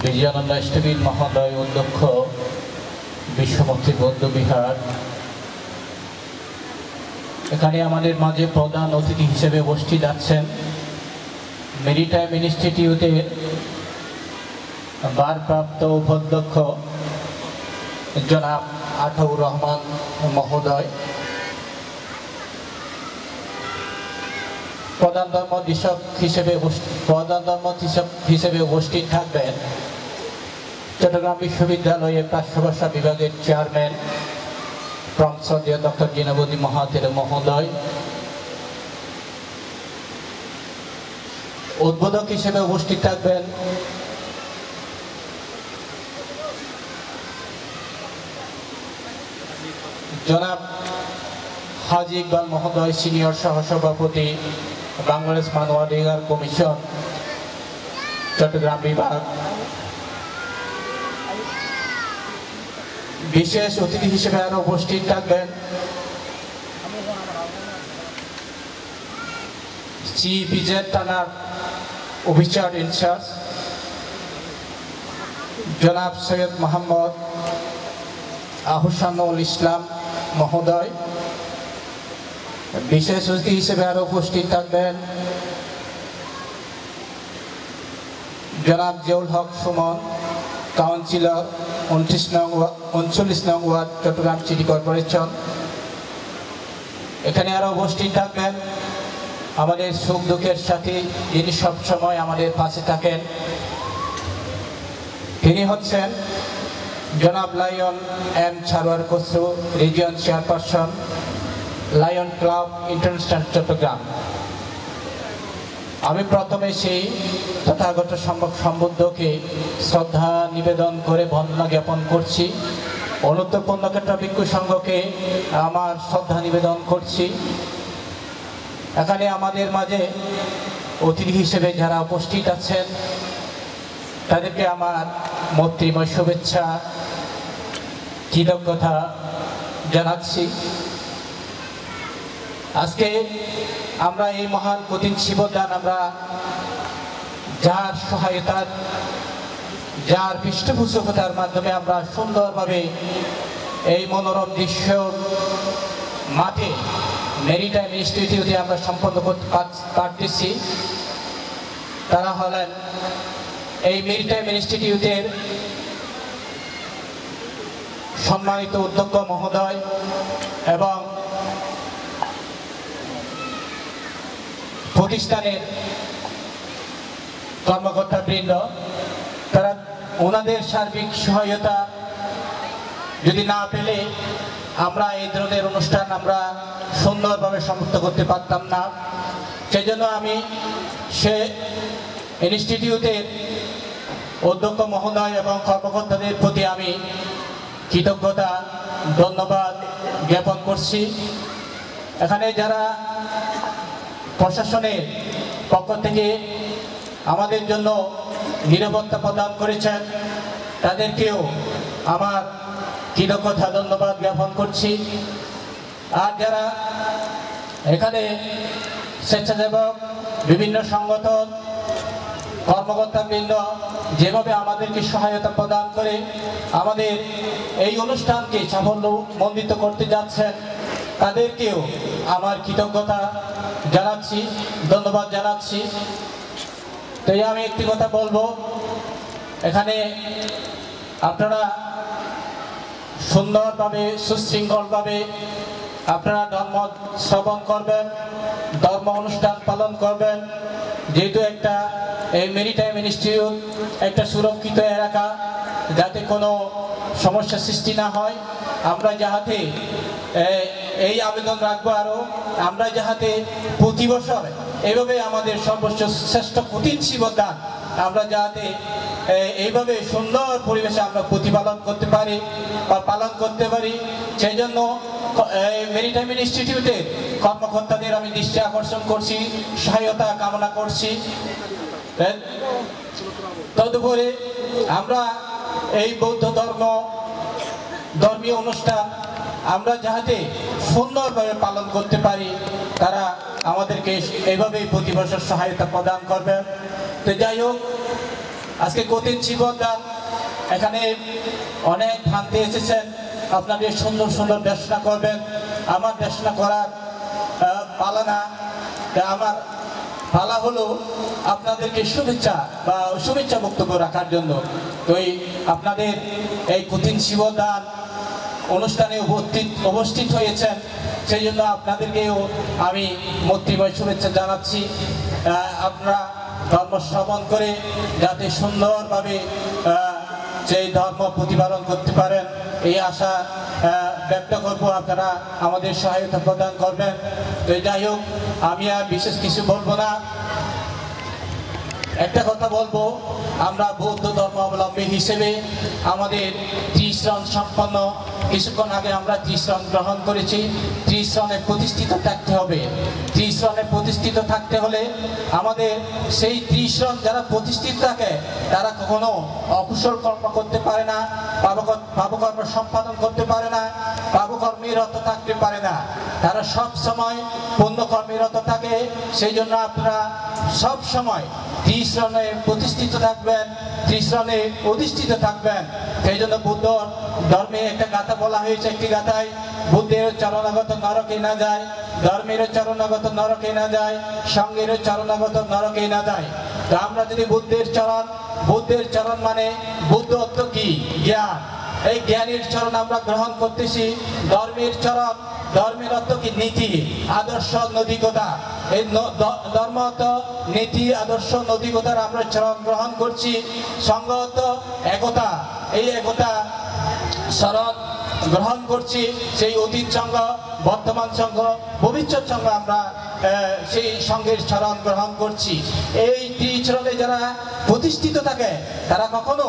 বিজয়ানন্দ ইষ্টবীর মহোদয় অধ্যক্ষ বিশ্বমুক্তি বৌদ্ধবিহার, এখানে আমাদের মাঝে প্রধান অতিথি হিসেবে উপস্থিত আছেন মেরিটাইম ইনস্টিটিউটের ভারপ্রাপ্ত উপাধ্যক্ষ জনাব আতাউর রহমান মহোদয়। প্রধান ধর্মোদ্দেশক হিসেবে উপস্থিত থাকবেন চট্টগ্রাম বিশ্ববিদ্যালয়ের প্রাচ্যভাষা বিভাগের চেয়ারম্যান প্রফেসর ডক্টর জিনাবুদ্দিন মহাতের মহোদয়। উদ্বোধক হিসেবে উপস্থিত থাকবেন জনাব হাজি ইকবাল মহোদয়, সিনিয়র সহসভাপতি বাংলাদেশ মানবাধিকার কমিশন চট্টগ্রাম বিভাগ। বিশেষ অতিথি হিসেবে আরো উপস্থিত থাকবেন সিপিজেড থানার অফিসার ইনচার্জ জনাব সৈয়দ মোহাম্মদ আহসানুল ইসলাম মহোদয়। বিশেষ অতিথি হিসেবে আরো উপস্থিত থাকবেন জনাব জিয়াউল হক সুমন, কাউন্সিলর 39 নং ওয়ার্ড চট্টগ্রাম সিটি কর্পোরেশন। এখানে আরো উপস্থিত থাকবেন আমাদের সুখ দুঃখের সাথে যিনি সবসময় আমাদের পাশে থাকেন, তিনি হচ্ছেন জনাব lion M Sarwar Khasru, region chairperson, lion club international Chittagong. আমি প্রথমে সেই তথাগত সম্বুদ্ধকে শ্রদ্ধা নিবেদন করে বন্দনা জ্ঞাপন করছি। অনুত্তর পূর্ণক্ষেত্র ভিক্ষু সংঘকে আমার শ্রদ্ধা নিবেদন করছি। এখানে আমাদের মাঝে অতিথি হিসেবে যারা উপস্থিত আছেন তাদেরকে আমার মৈত্রীময় শুভেচ্ছা, কৃতজ্ঞতা জানাচ্ছি। আজকে আমরা এই মহান কঠিন শিবদান আমরা যার সহায়তা, যার পৃষ্ঠপোষকতার মাধ্যমে আমরা সুন্দরভাবে এই মনোরম দৃশ্য মাঠে মেরিটাইম ইনস্টিটিউটে আমরা সম্পন্ন করতে পারতেছি, তারা হলেন এই মেরিটাইম ইনস্টিটিউটের সম্মানিত অধ্যক্ষ মহোদয় এবং প্রতিষ্ঠানের কর্মকর্তাবৃন্দ। তারা ওনাদের সার্বিক সহায়তা যদি না পেলে আমরা এই ধরনের অনুষ্ঠান আমরা সুন্দরভাবে সমাপ্ত করতে পারতাম না। সেজন্য আমি সে ইনস্টিটিউটের অধ্যক্ষ মহোদয় এবং কর্মকর্তাদের প্রতি আমি কৃতজ্ঞতা, ধন্যবাদ জ্ঞাপন করছি। এখানে যারা প্রশাসনের পক্ষ থেকে আমাদের জন্য নিরাপত্তা প্রদান করেছেন তাদেরকেও আমার কৃতজ্ঞতা, ধন্যবাদ জ্ঞাপন করছি। আর যারা এখানে স্বেচ্ছাসেবক, বিভিন্ন সংগঠন, কর্মকর্তাবৃন্দ যেভাবে আমাদেরকে সহায়তা প্রদান করে আমাদের এই অনুষ্ঠানকে সাফল্যমণ্ডিত করতে যাচ্ছেন তাদেরকেও আমার কৃতজ্ঞতা জানাচ্ছি, ধন্যবাদ জানাচ্ছি। তো আমি একটি কথা বলবো, এখানে আপনারা সুন্দরভাবে সুশৃঙ্খলভাবে আপনারা ধর্ম শ্রবণ করবেন, ধর্ম অনুষ্ঠান পালন করবেন। যেহেতু একটা এই মেরিটাইম ইনস্টিটিউট একটা সুরক্ষিত এলাকা, যাতে কোনো সমস্যা সৃষ্টি না হয়, আমরা যাহাতে এই আবেদন রাখবো আরও আমরা যাহাতে প্রতি বছর এইভাবে আমাদের সর্বোচ্চ শ্রেষ্ঠ কঠিন শিবদান আমরা যাহাতে এইভাবে সুন্দর পরিবেশে আমরা প্রতিপালন করতে পারি বা পালন করতে পারি, সেই জন্য মেরিটাইম ইনস্টিটিউটের কর্মকর্তাদের আমি দৃষ্টি আকর্ষণ করছি, সহায়তা কামনা করছি। তদুপরি আমরা এই বৌদ্ধ ধর্মীয় অনুষ্ঠান আমরা যাহাতে সুন্দরভাবে পালন করতে পারি, তারা আমাদেরকে এইভাবেই প্রতি বছর সহায়তা প্রদান করবেন। তো যাই হোক, আজকে কঠিন জীবনদান এখানে অনেক ভ্রান্তি এসেছেন, আপনাদের সুন্দর সুন্দর দেশনা করবেন। আমার দেশনা করার পালা না, আমার পালা হলো আপনাদেরকে শুভেচ্ছা বা শুভেচ্ছা বক্তব্য রাখার জন্য। তো আপনাদের এই কঠিন জীবনদান অনুষ্ঠানে উপস্থিত হয়েছেন, সেই জন্য আপনাদেরকেও আমি মৈত্রীময় শুভেচ্ছা জানাচ্ছি। আপনারা ধর্ম শ্রবণ করে যাতে সুন্দরভাবে সেই ধর্ম প্রতিপালন করতে পারেন এই আশা ব্যক্ত করব। আপনারা আমাদের সহায়তা প্রদান করবেন। তো যাই হোক, আমি আর বিশেষ কিছু বলবো না, একটা কথা বলবো, আমরা বৌদ্ধ ধর্মাবলম্বী হিসেবে আমাদের ত্রিশ্রণ সম্পন্ন, কিছুক্ষণ আগে আমরা ত্রিশ্রণ গ্রহণ করেছি। ত্রিশ্রণে প্রতিষ্ঠিত থাকতে হবে। ত্রিশ্রণে প্রতিষ্ঠিত থাকতে হলে আমাদের সেই ত্রিশ্রণ যারা প্রতিষ্ঠিত থাকে তারা কখনো অকুশল কর্ম করতে পারে না, পাপকর্ম সম্পাদন করতে পারে না, পাপকর্মে রত থাকতে পারে না, তারা সব সময় পুণ্যকর্মে রত থাকে। সেই জন্য আপনারা সব সময় ত্রিশ্রণে প্রতিষ্ঠিত থাকবেন, ত্রিশ্রণে অধিষ্ঠিত থাকবেন। সেই জন্য বুদ্ধ ধর্মে একটা গাথা বলা হয়েছে, একটি গাথায় বুদ্ধের চরণাগত নরকে না যায়, ধর্মের চরণাগত নরকে না যায়, সঙ্গের চরণাগত নরকে না যায়। তো আমরা যদি বুদ্ধের চরণ মানে বুদ্ধ অর্থ কি? জ্ঞান। এই জ্ঞানের চরণ আমরা গ্রহণ করতেছি। ধর্মের অর্থ কি? নীতি, আদর্শ, নৈতিকতা। এই ধর্ম অর্থ নীতি, আদর্শ, নৈতিকতার আমরা চরণ গ্রহণ করছি। সঙ্গ অর্থ একতা, এই একতা চরণ গ্রহণ করছি। সেই অতীত সঙ্গ, বর্তমান সঙ্গ, ভবিষ্যৎ সঙ্গ আমরা সেই সঙ্গের চরণ গ্রহণ করছি। এই ত্রিচরণে যারা প্রতিষ্ঠিত থাকে তারা কখনো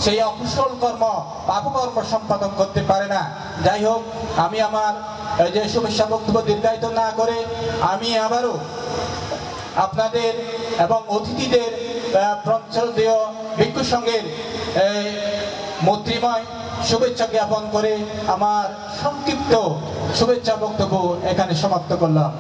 সেই অকুশল কর্ম, পাপকর্ম সম্পাদন করতে পারে না। যাই হোক, আমি আমার যে শুভেচ্ছা বক্তব্য দীর্ঘায়িত না করে আমি আবারও আপনাদের এবং অতিথিদের পঞ্চদীয় ভিক্ষু সংঘের মৈত্রীময় শুভেচ্ছা জ্ঞাপন করে আমার সংক্ষিপ্ত শুভেচ্ছা বক্তব্য এখানে সমাপ্ত করলাম।